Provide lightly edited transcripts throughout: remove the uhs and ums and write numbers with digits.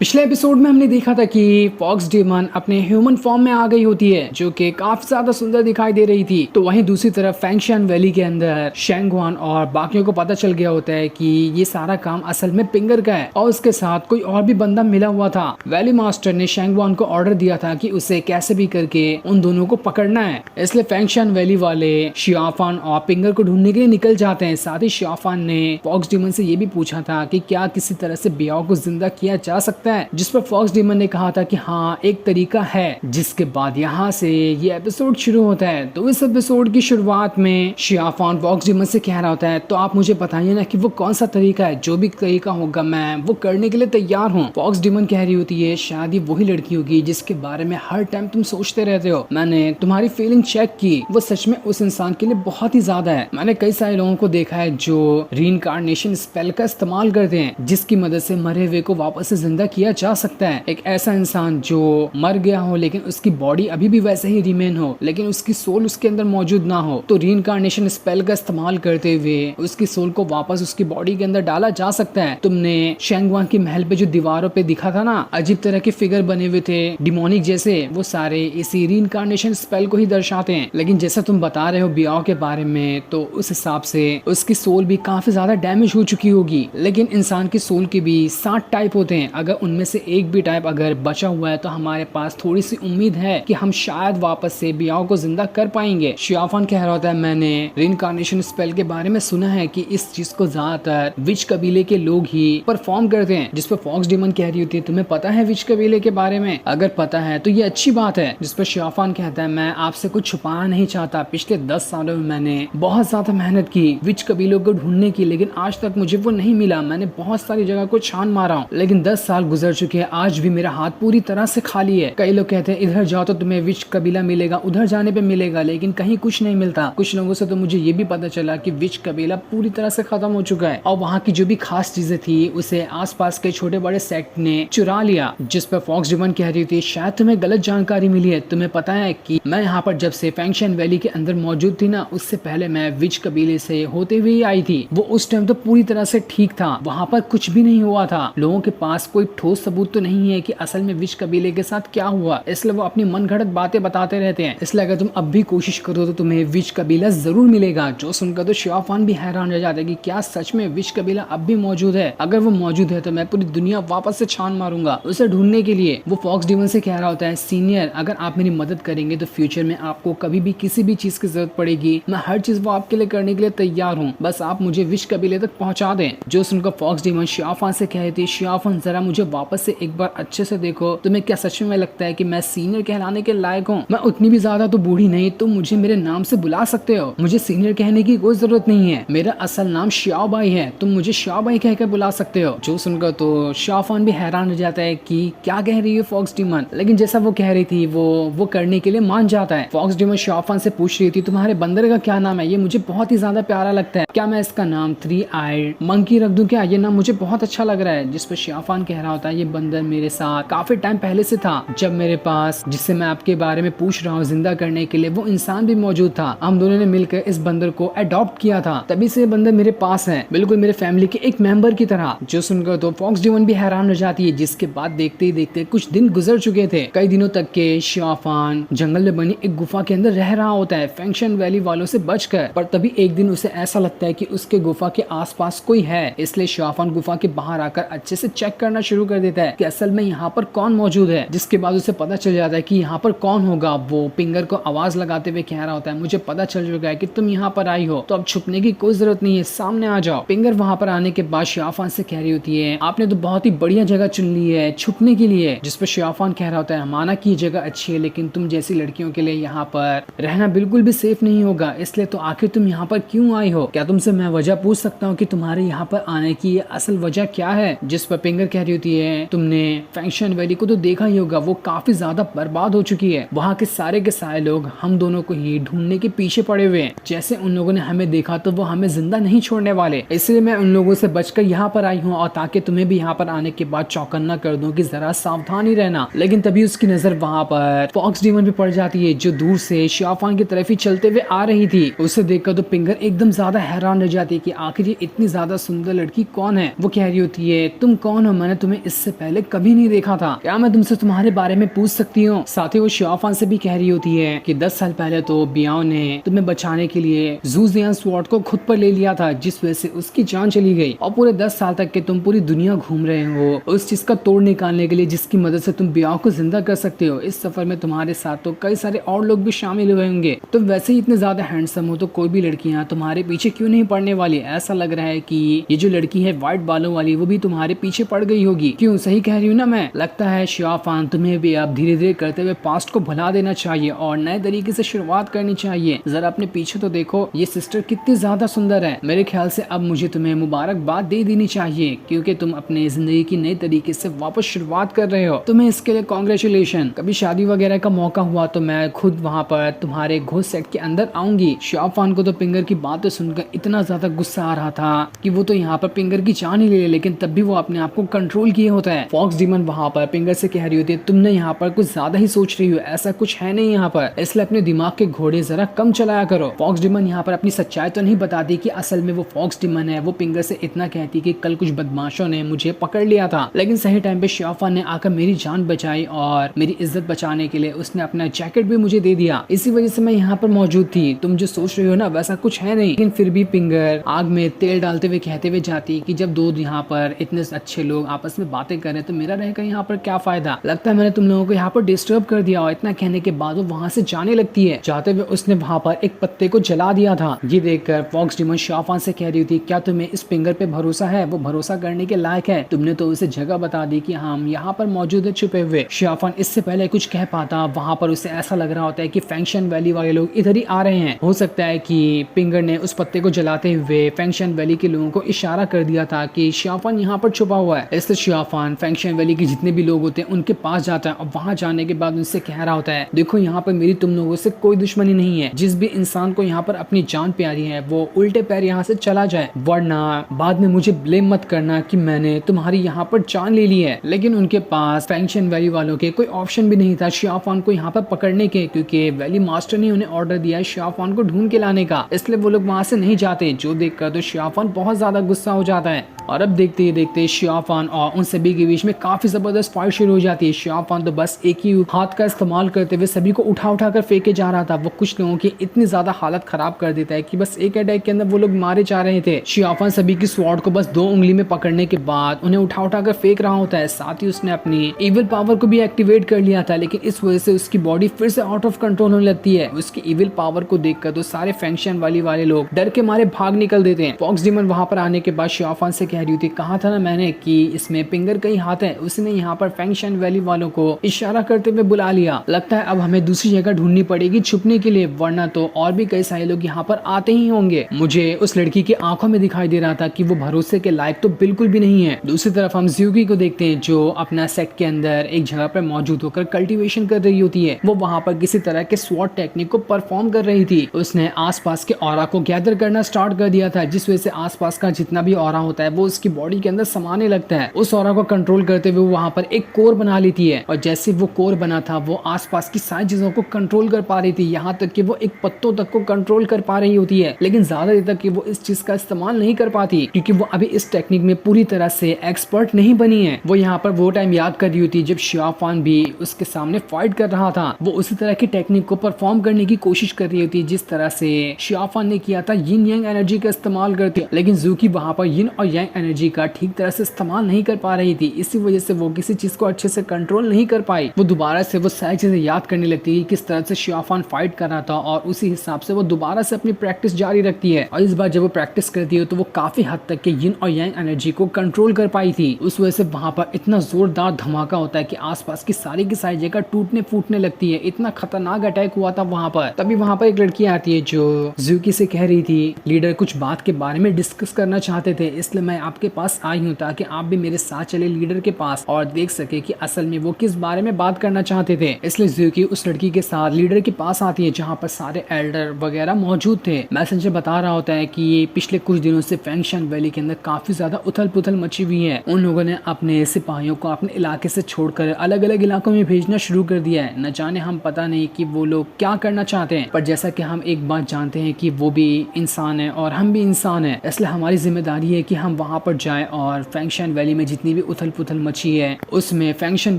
पिछले एपिसोड में हमने देखा था कि फॉक्स डेमन अपने ह्यूमन फॉर्म में आ गई होती है, जो कि काफी ज्यादा सुंदर दिखाई दे रही थी। तो वहीं दूसरी तरफ फैंगशियन वैली के अंदर शेंगवान और बाकियों को पता चल गया होता है कि ये सारा काम असल में पिंगर का है और उसके साथ कोई और भी बंदा मिला हुआ था। वैली मास्टर ने शेंगवान को ऑर्डर दिया था कि उसे कैसे भी करके उन दोनों को पकड़ना है। इसलिए फैंगशियन वैली वाले शियाफान और पिंगर को ढूंढने के लिए निकल जाते हैं। साथ ही शियाफान ने फॉक्स डेमन से ये भी पूछा था कि क्या किसी तरह से बियाओ को जिंदा किया जा सकता है, जिस पर फॉक्स डेमन ने कहा था कि हाँ एक तरीका है। जिसके बाद यहाँ से ये एपिसोड शुरू होता है। तो इस एपिसोड की शुरुआत में शियाफान फॉक्स डेमन से कह रहा होता है, तो आप मुझे बताइए ना कि वो कौन सा तरीका है, जो भी तरीका होगा मैं वो करने के लिए तैयार हूँ। फॉक्स डेमन कह रही होती है, शायद ये वही लड़की होगी जिसके बारे में हर टाइम तुम सोचते रहते हो। मैंने तुम्हारी फीलिंग चेक की, वो सच में उस इंसान के लिए बहुत ही ज्यादा है। मैंने कई सारे लोगों को देखा है जो रीइंकार्नेशन स्पेल का इस्तेमाल करते हैं, जिसकी मदद से मरे हुए को वापस से जिंदा किया जा सकता है। एक ऐसा इंसान जो मर गया हो लेकिन उसकी बॉडी अभी भी वैसे ही रिमेन हो, लेकिन उसकी सोल उसके अंदर मौजूद ना हो, तो रीइंकार्नेशन स्पेल का इस्तेमाल करते हुए उसकी सोल को वापस उसकी बॉडी के अंदर डाला जा सकता है। तुमने शेंगवान की महल पे जो दीवारों पे दिखा था ना, अजीब तरह के फिगर बने हुए थे डिमोनिक जैसे, वो सारे इसी रीइंकार्नेशन स्पेल को ही दर्शाते हैं। लेकिन जैसा तुम बता रहे हो बियाओ के बारे में, तो उस हिसाब से उसकी सोल भी काफी ज्यादा डैमेज हो चुकी होगी। लेकिन इंसान की सोल के भी 7 टाइप होते हैं, अगर उनमें से एक भी टाइप अगर बचा हुआ है तो हमारे पास थोड़ी सी उम्मीद है कि हम शायद वापस से बियाओ को जिंदा कर पाएंगे। शियाफान कह रहा होता है, मैंने रीइंकार्नेशन स्पेल के बारे में सुना है कि इस चीज को ज्यादातर विच कबीले के लोग ही परफॉर्म करते हैं। जिस पर फॉक्स डेमन कह रही होती है, तुम्हें पता है विच कबीले के बारे में? अगर पता है तो ये अच्छी बात है। जिस पर शियाफान कहता है, मैं आपसे कुछ छुपाना नहीं चाहता, पिछले 10 सालों में मैंने बहुत ज्यादा मेहनत की विच कबीलों को ढूंढने की, लेकिन आज तक मुझे वो नहीं मिला। मैंने बहुत सारी जगह को छान मारा हूँ, लेकिन 10 साल गुजर चुके हैं, आज भी मेरा हाथ पूरी तरह से खाली है। कई लोग कहते हैं इधर जाओ तो तुम्हें विच कबीला मिलेगा, उधर जाने पे मिलेगा, लेकिन कहीं कुछ नहीं मिलता। कुछ लोगों से तो मुझे ये भी पता चला कि विच कबीला पूरी तरह से खत्म हो चुका है और वहाँ की जो भी खास चीजें थी उसे आसपास के छोटे बड़े सेक्ट ने चुरा लिया। जिस पर फॉक्स डेमन कह रही थी, शायद तुम्हें गलत जानकारी मिली है। तुम्हें पता है कि मैं यहाँ पर जब से फैंगशियन वैली के अंदर मौजूद थी ना, उससे पहले मैं विच कबीले से होते हुए आई थी। वो उस टाइम तो पूरी तरह से ठीक था, वहाँ पर कुछ भी नहीं हुआ था। लोगों के पास कोई ठोस सबूत तो नहीं है कि असल में विच कबीले के साथ क्या हुआ, इसलिए वो अपनी मनगढ़ंत बातें बताते रहते हैं। इसलिए अगर तुम अब भी कोशिश करो तो तुम्हें विच कबीला जरूर मिलेगा। जो सुनकर तो शियाफान भी हैरान रह जाता है कि क्या सच में विच कबीला अब भी मौजूद है? अगर वो मौजूद है तो मैं पूरी दुनिया वापस से छान मारूंगा उसे ढूंढने के लिए। वो फॉक्स डेमन से कह रहा होता है, सीनियर अगर आप मेरी मदद करेंगे तो फ्यूचर में आपको कभी भी किसी भी चीज की जरूरत पड़ेगी, मैं हर चीज वो आपके लिए करने के लिए तैयार हूँ, बस आप मुझे विच कबीले तक पहुंचा दें। जो सुनकर फॉक्स डेमन शियाफान से कह रही थी, शियाफान जरा मुझे वापस से एक बार अच्छे से देखो, तुम्हें क्या सच में लगता है कि मैं सीनियर कहलाने के लायक हूँ? मैं उतनी भी ज्यादा तो बूढ़ी नहीं, तुम मुझे मेरे नाम से बुला सकते हो, मुझे सीनियर कहने की कोई जरूरत नहीं है। मेरा असल नाम श्याओ बाई है, तुम मुझे श्याओ बाई कहकर बुला सकते हो। जो सुनकर तो शियाफान भी हैरान हो जाता है कि क्या कह रही है फॉक्स डेमन, लेकिन जैसा वो कह रही थी वो करने के लिए मान जाता है। फॉक्स डेमन शियाफान से पूछ रही थी, तुम्हारे बंदर का क्या नाम है? ये मुझे बहुत ही ज्यादा प्यारा लगता है, क्या मैं इसका नाम 3 आइड मंकी रख दूं क्या? ये नाम मुझे बहुत अच्छा लग रहा है। जिस पर शियाफान कह रहा होता है, ये बंदर मेरे साथ काफी टाइम पहले से था, जब मेरे पास जिससे मैं आपके बारे में पूछ रहा हूँ जिंदा करने के लिए वो इंसान भी मौजूद था। हम दोनों ने मिलकर इस बंदर को अडॉप्ट किया था, तभी से ये बंदर मेरे पास है, बिल्कुल मेरे फैमिली के एक मेंबर की तरह। जो सुनकर तो फॉक्स डेमन भी हैरान हो जाती है। जिसके बाद देखते ही देखते कुछ दिन गुजर चुके थे। कई दिनों तक के शियाफान जंगल में बनी एक गुफा के अंदर रह रहा होता है फैंगशियन वैली वालों से बचकर। पर तभी एक दिन उसे ऐसा लगता है कि उसके गुफा के आसपास कोई है, इसलिए शियाफान गुफा के बाहर आकर अच्छे से चेक करना शुरू कर देता है कि असल में यहाँ पर कौन मौजूद है। जिसके बाद उसे पता चल जाता है कि यहाँ पर कौन होगा। वो पिंगर को आवाज लगाते हुए कह रहा होता है, मुझे पता चल चुका है कि तुम यहाँ पर आई हो, तो अब छुपने की कोई जरूरत नहीं है, सामने आ जाओ। पिंगर वहाँ पर आने के बाद शियाफान से कह रही होती है, आपने तो बहुत ही बढ़िया जगह चुन ली है छुपने के लिए। जिस पर शियाफान कह रहा होता है, माना कि ये जगह अच्छी है, लेकिन तुम जैसी लड़कियों के लिए यहाँ पर रहना बिल्कुल भी सेफ नहीं होगा, इसलिए तो आखिर तुम यहाँ पर क्यों आई हो? क्या तुमसे मैं वजह पूछ सकता हूँ कि तुम्हारे यहाँ पर आने की असल वजह क्या है? जिस पर पिंगर कह रही होती है, तुमने फैंगशियन वैली को तो देखा ही होगा, वो काफी ज्यादा बर्बाद हो चुकी है। वहाँ के सारे लोग हम दोनों को ही ढूंढने के पीछे पड़े हुए हैं। जैसे उन लोगों ने हमें देखा तो वो हमें जिंदा नहीं छोड़ने वाले, इसलिए मैं उन लोगों से बचकर यहाँ पर आई हूँ, और ताकि तुम्हें भी यहाँ पर आने के बाद चौकन्ना कर दूं कि जरा सावधानी रहना। लेकिन तभी उसकी नजर वहाँ पर फॉक्स डेमन पे पड़ जाती है, जो दूर से शियाफान की तरफ ही चलते हुए आ रही थी। उसे देखकर तो पिंगर एकदम ज्यादा हैरान रह जाती है कि आखिर ये इतनी ज्यादा सुंदर लड़की कौन है। वो कह रही होती है, तुम कौन हो? मैंने तुम्हें इससे पहले कभी नहीं देखा था। क्या मैं तुमसे तुम्हारे बारे में पूछ सकती हूँ? साथ ही वो शियाफान से भी कह रही होती है कि 10 साल पहले तो बियाओ ने तुम्हें बचाने के लिए जूजियान स्वॉर्ड को खुद पर ले लिया था, जिस वजह से उसकी जान चली गई। और पूरे 10 साल तक के तुम पूरी दुनिया घूम रहे हो उस चीज का तोड़ निकालने के लिए जिसकी मदद से तुम बियाओ को जिंदा कर सकते हो। इस सफर में तुम्हारे साथ तो कई सारे और लोग भी शामिल हुए होंगे। तुम वैसे ही इतने ज्यादा हैंडसम हो तो कोई भी लड़कियां तुम्हारे पीछे क्यों नहीं पड़ने वाली? ऐसा लग रहा है कि ये जो लड़की है व्हाइट बालों वाली वो भी तुम्हारे पीछे पड़ गई होगी। क्यों, सही कह रही हूँ ना मैं? लगता है शियाफान तुम्हें भी अब धीरे धीरे करते हुए पास्ट को भुला देना चाहिए और नए तरीके से शुरुआत करनी चाहिए। जरा अपने पीछे तो देखो, ये सिस्टर कितनी ज्यादा सुंदर है। मेरे ख्याल से अब मुझे तुम्हें मुबारकबाद दे देनी चाहिए क्योंकि तुम अपने जिंदगी की नई तरीके से वापस शुरुआत कर रहे हो। तुम्हें इसके लिए कॉन्ग्रेचुलेशन। कभी शादी वगैरह का मौका हुआ तो मैं खुद वहाँ पर तुम्हारे घोस्ट सेट के अंदर आऊंगी। शियाफान को तो पिंगर की बातें सुनकर इतना ज्यादा गुस्सा आ रहा था कि वो तो यहाँ पर पिंगर की जान ही ले, लेकिन तब भी वो अपने आप को कंट्रोल किए होता है। फॉक्स डीमन वहाँ पर पिंगर से कह रही होती है, तुमने यहाँ पर कुछ ज्यादा ही सोच रही हो, ऐसा कुछ है नहीं यहाँ पर, इसलिए अपने दिमाग के घोड़े जरा कम चलाया करो। फॉक्स डीमन यहाँ पर अपनी सच्चाई तो नहीं बताती कि असल में वो फॉक्स डीमन है। वो पिंगर से इतना कहती कि कल कुछ बदमाशों ने मुझे पकड़ लिया था, लेकिन सही टाइम पे शियाफान ने आकर मेरी जान बचाई और मेरी इज्जत बचाने के लिए उसने अपना जैकेट भी मुझे दे दिया। इसी वजह से मैं यहाँ पर मौजूद थी। तुम जो सोच रही हो ना वैसा कुछ है नहीं। लेकिन फिर भी पिंगर आग में तेल डालते हुए कहते हुए जाती कि जब दो यहाँ पर इतने अच्छे लोग आपस में बातें कर रहे तो मेरा रहकर यहाँ पर क्या फायदा? लगता है मैंने तुम लोगों को यहाँ पर डिस्टर्ब कर दिया। और इतना कहने के बाद वो वहाँ से जाने लगती है। जाते हुए उसने वहाँ पर एक पत्ते को जला दिया था। ये देखकर फॉक्स डीमन शियाफान से कह रही थी, क्या तुम्हें इस पिंगर पे भरोसा है? वो भरोसा करने के लायक है? तुमने तो उसे जगह बता दी कि हम यहाँ पर मौजूद है छुपे हुए। शियाफान इससे पहले कुछ कह पाता, वहाँ पर उसे ऐसा लग रहा होता है कि फैंक्शन वैली वाले लोग इधर ही आ रहे हैं। हो सकता है कि पिंगर ने उस पत्ते को जलाते हुए फैंक्शन वैली के लोगों को इशारा कर दिया था कि शियाफान यहाँ पर छुपा हुआ है। इससे शियाफान फैंक्शन वैली के जितने भी लोग होते हैं उनके पास जाता है और वहाँ जाने के बाद उनसे कह रहा होता है, देखो यहाँ पर मेरी तुम लोगों से कोई दुश्मनी नहीं है। जिस भी इंसान को यहाँ पर अपनी जान प्यारी है वो उल्टे पैर यहाँ से चला जाए, वरना बाद में मुझे ब्लेम मत करना कि मैंने तुम्हारी यहाँ पर जान ले ली है। लेकिन उनके पास फैंक्शन वैली वालों के कोई ऑप्शन भी नहीं था शियाफान को यहाँ पर पकड़ने के, क्योंकि वैली मास्टर ने उन्हें ऑर्डर दिया है शियाफान को ढूंढ के लाने का। इसलिए वो लोग वहाँ से नहीं जाते। जो देखकर तो शियाफान बहुत ज्यादा गुस्सा हो जाता है। और अब देखते ही देखते शियाफान और उन सभी के बीच में काफी जबरदस्त फाइट शुरू हो जाती है। शियाफान तो बस एक ही हाथ का इस्तेमाल करते हुए सभी को उठा उठा कर फेंके जा रहा था। वो कुछ लोगों की इतनी ज्यादा हालत खराब कर देता है कि बस एक अटैक के अंदर वो लोग मारे जा रहे थे। शियाफान सभी की स्वॉर्ड को बस 2 उंगली में पकड़ने के बाद उन्हें उठा उठा कर फेंक रहा होता है। साथ ही उसने अपनी इविल पावर को भी एक्टिवेट कर लिया था, लेकिन इस वजह से उसकी बॉडी फिर से आउट ऑफ कंट्रोल होने लगती है। उसकी इविल पावर को देखकर तो सारे फैंक्शन वाले लोग डर के मारे भाग निकल देते हैं। फॉक्स डीमन वहां पर आने के बाद शियाफान से कह रही थी, कहा था ना मैंने कि इसमें पिंगर का ही हाथ है। उसने यहाँ पर फैंक्शन वैली वालों को इशारा करते हुए बुला लिया। लगता है अब हमें दूसरी जगह ढूंढनी पड़ेगी छुपने के लिए, वरना तो और भी कई सारे लोग यहाँ पर आते ही होंगे। मुझे उस लड़की की आंखों में दिखाई दे रहा था कि वो भरोसे के लायक तो बिल्कुल भी नहीं है। दूसरी तरफ हम ज़्यूकी को देखते हैं जो अपना सेट के अंदर एक जगह पर मौजूद होकर कल्टीवेशन कर रही होती है। वो वहाँ पर किसी तरह के स्वॉट टेक्निक को परफॉर्म कर रही थी। उसने आसपास के ऑरा को गैदर करना स्टार्ट कर दिया था, जिस वजह से आसपास का जितना भी ऑरा होता है वो उसकी बॉडी के अंदर समाने लगता है। उस ऑरा को कंट्रोल करते हुए वहाँ पर एक कोर बना लेती है और जैसे वो कोर बना था वो आसपास की सारी चीजों को कंट्रोल कर पा रही थी, यहाँ तक कि वो एक पत्तों तक को कंट्रोल कर पा रही होती है। लेकिन ज्यादा देर तक कि वो इस चीज का इस्तेमाल नहीं कर पाती क्योंकि वो अभी इस टेक्निक में पूरी तरह से एक्सपर्ट नहीं बनी है। वो यहाँ पर वो टाइम याद कर रही होती जब शियाफान भी उसके सामने फाइट कर रहा था। वो उसी तरह की टेक्निक को परफॉर्म करने की कोशिश कर रही होती जिस तरह से शियाफान ने किया था यिन यांग एनर्जी का इस्तेमाल करती, लेकिन ज़ूकी वहाँ पर यिन और यांग एनर्जी का ठीक तरह से इस्तेमाल नहीं कर पा रही थी। इसी वजह से वो किसी चीज को अच्छे से कंट्रोल नहीं कर पाई। वो दोबारा से वो सारी चीजें याद करने लगती है किस तरह से शियाफान फाइट कर रहा था और उसी हिसाब से वो दोबारा से अपनी प्रैक्टिस जारी रखती है। और इस बार जब वो प्रैक्टिस करती है तो वो काफी हद तक के यिन और यांग एनर्जी को कंट्रोल कर पाई थी। उस वजह से वहाँ पर इतना जोरदार धमाका होता है कि आसपास की सारी जगह टूटने फूटने लगती है। इतना खतरनाक अटैक हुआ था वहाँ पर। तभी वहाँ पर एक लड़की आती है जो ज़ूकी से कह रही थी, लीडर कुछ बात के बारे में डिस्कस करना चाहते थे, इसलिए मैं आपके पास आई हूँ ताकि आप भी मेरे साथ चले लीडर के पास और देख सके कि असल में वो किस बारे में बात करना चाहते थे। इसलिए ज़ूकी उस लड़की के साथ लीडर के पास आती है जहाँ पर सारे एल्डर वगैरह मौजूद थे। मैसेंजर बता रहा होता है कि पिछले कुछ दिनों से फैंक्शन वैली के अंदर काफी ज्यादा उथल पुथल मची हुई है। उन लोगों ने अपने सिपाहियों को अपने इलाके से छोड़कर अलग अलग इलाकों में भेजना शुरू कर दिया है। न जाने हम पता नहीं कि वो लोग क्या करना चाहते हैं, पर जैसा कि हम एक बात जानते हैं कि वो भी इंसान है और हम भी इंसान है, इसलिए हमारी जिम्मेदारी है कि हम वहाँ वहाँ पर जाए और फैंक्शन वैली में जितनी भी उथल पुथल मची है उसमें फैंक्शन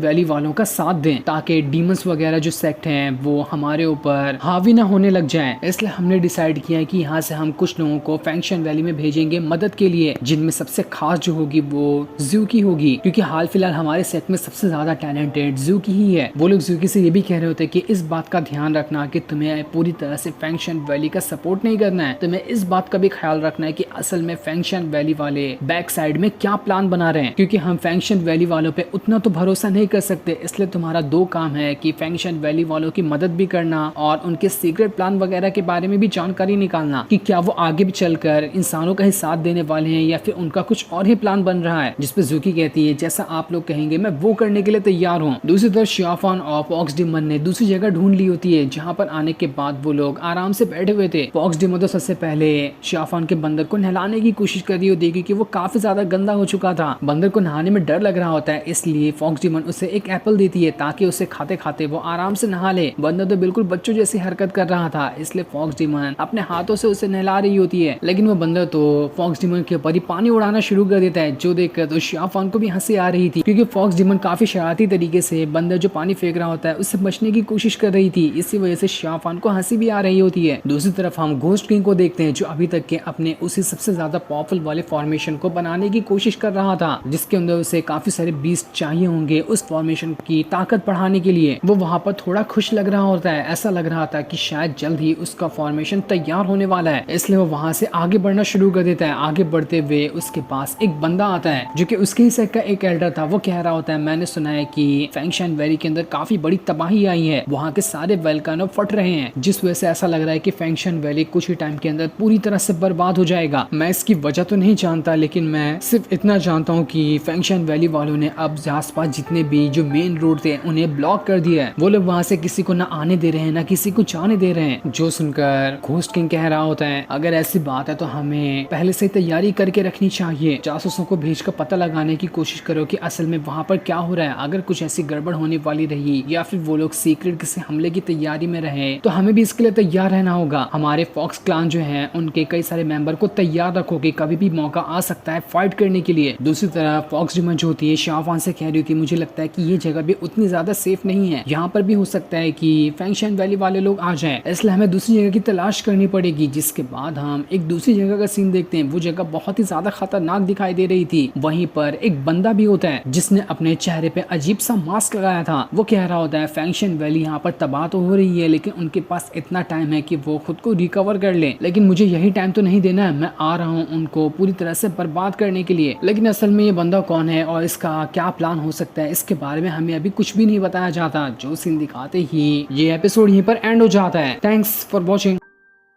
वैली वालों का साथ दें, ताकि डीमंस वगैरह जो सेक्ट हैं वो हमारे ऊपर हावी ना होने लग जाएं। इसलिए हमने डिसाइड किया है कि यहाँ से हम कुछ लोगों को फैंक्शन वैली में भेजेंगे मदद के लिए, जिनमें सबसे खास जो होगी वो ज़ूकी होगी, क्योंकि हाल फिलहाल हमारे सेट में सबसे ज्यादा टैलेंटेड ज़ूकी ही है। वो लोग ज़ूकी से ये भी कह रहे होते हैं कि इस बात का ध्यान रखना कि तुम्हें पूरी तरह से फैंक्शन वैली का सपोर्ट नहीं करना है, तुम्हें इस बात का भी ख्याल रखना है कि असल में फैंक्शन वैली वाले बैक साइड में क्या प्लान बना रहे हैं, क्योंकि हम फैंक्शन वैली वालों पे उतना तो भरोसा नहीं कर सकते। इसलिए तुम्हारा दो काम है कि फैंक्शन वैली वालों की मदद भी करना और उनके सीक्रेट प्लान वगैरह के बारे में भी जानकारी निकालना कि क्या वो आगे भी चलकर इंसानों का ही साथ देने वाले हैं या फिर उनका कुछ और ही प्लान बन रहा है। जिसपे ज़ूकी कहती है जैसा आप लोग कहेंगे मैं वो करने के लिए तैयार हूँ। दूसरी तरफ शियाफान और फॉक्स डिमन ने दूसरी जगह ढूंढ ली होती है, जहाँ पर आने के बाद वो लोग आराम से बैठे हुए थे। फॉक्स डिमन तो सबसे पहले शियाफान के बंदर को नहलाने की कोशिश कर रही होती है, क्योंकि वो काफी ज्यादा गंदा हो चुका था। बंदर को नहाने में डर लग रहा होता है, इसलिए फॉक्स डिमन उसे एक एप्पल देती है ताकि उसे खाते खाते वो आराम से नहा ले। बंदर तो बिल्कुल बच्चों जैसी हरकत कर रहा था, इसलिए फॉक्स डिमन अपने हाथों से उसे नहला रही होती है। लेकिन वो बंदर तो फॉक्स डिमन के ऊपर ही पानी उड़ाना शुरू कर देता है, जो देखकर तो शियाफान को भी हंसी आ रही थी, क्योंकि फॉक्स डिमन काफी शरारती तरीके से बंदर जो पानी फेंक रहा होता है उससे बचने की कोशिश कर रही थी। इसी वजह से शियाफान को हंसी भी आ रही होती है। दूसरी तरफ हम घोस्ट किंग को देखते हैं, जो अभी तक के अपने उसी सबसे ज्यादा पावरफुल वाले फॉर्मेशन को बनाने की कोशिश कर रहा था, जिसके अंदर उसे काफी सारे बीस्ट चाहिए होंगे उस फॉर्मेशन की ताकत बढ़ाने के लिए। वो वहां पर थोड़ा खुश लग रहा होता है, ऐसा लग रहा था कि शायद जल्द ही उसका फॉर्मेशन तैयार होने वाला है, इसलिए वो वहां से आगे बढ़ना शुरू कर देता है। आगे बढ़ते हुए उसके पास एक बंदा आता है जो कि उसके ही सेट का एक एल्डर था। वो कह रहा होता है मैंने सुना है कि फैंक्शन वैली के अंदर काफी बड़ी तबाही आई है, वहाँ के सारे वोल्केनो फट रहे हैं, जिस वजह से ऐसा लग रहा है कि फैंक्शन वैली कुछ ही टाइम के अंदर पूरी तरह से बर्बाद हो जाएगा। मैं इसकी वजह तो नहीं जानता, लेकिन मैं सिर्फ इतना जानता हूँ कि फैंक्शन वैली वालों ने अब आसपास जितने भी जो मेन रोड थे उन्हें ब्लॉक कर दिया है। वो लोग वहाँ से किसी को ना आने दे रहे हैं ना किसी को जाने दे रहे हैं। जो सुनकर घोस्ट किंग कह रहा होता है अगर ऐसी बात है तो हमें पहले से तैयारी करके रखनी चाहिए, जासूसों को भेजकर पता लगाने की कोशिश करो कि असल में वहाँ पर क्या हो रहा है। अगर कुछ ऐसी गड़बड़ होने वाली रही या फिर वो लोग सीक्रेट किसी हमले की तैयारी में रहे तो हमें भी इसके लिए तैयार रहना होगा। हमारे फॉक्स क्लान जो है उनके कई सारे मेंबर को तैयार रखो कि कभी भी मौका आ सकता है फाइट करने के लिए। दूसरी तरफ फॉक्स डिमन जो होती है शियाफान से कह रही थी मुझे लगता है कि ये जगह भी उतनी ज्यादा सेफ नहीं है, यहाँ पर भी हो सकता है कि फैंक्शन वैली वाले लोग आ जाएं, इसलिए हमें दूसरी जगह की तलाश करनी पड़ेगी। जिसके बाद हम एक दूसरी जगह का सीन देखते हैं। वो जगह बहुत ही ज्यादा खतरनाक दिखाई दे रही थी। वहीं पर एक बंदा भी होता है जिसने अपने चेहरे पे अजीब सा मास्क लगाया था। वो कह रहा होता है फैंक्शन वैली यहाँ पर तबाह तो हो रही है, लेकिन उनके पास इतना टाइम है कि वो खुद को रिकवर कर ले, लेकिन मुझे यही टाइम तो नहीं देना है, मैं आ रहा हूँ उनको पूरी तरह से बर्बाद करने के लिए। लेकिन असल में ये बंदा कौन है और इसका क्या प्लान हो सकता है इसके बारे में हमें अभी कुछ भी नहीं बताया जाता। जो सीन दिखाते ही ये एपिसोड यहीं पर एंड हो जाता है। Thanks for watching.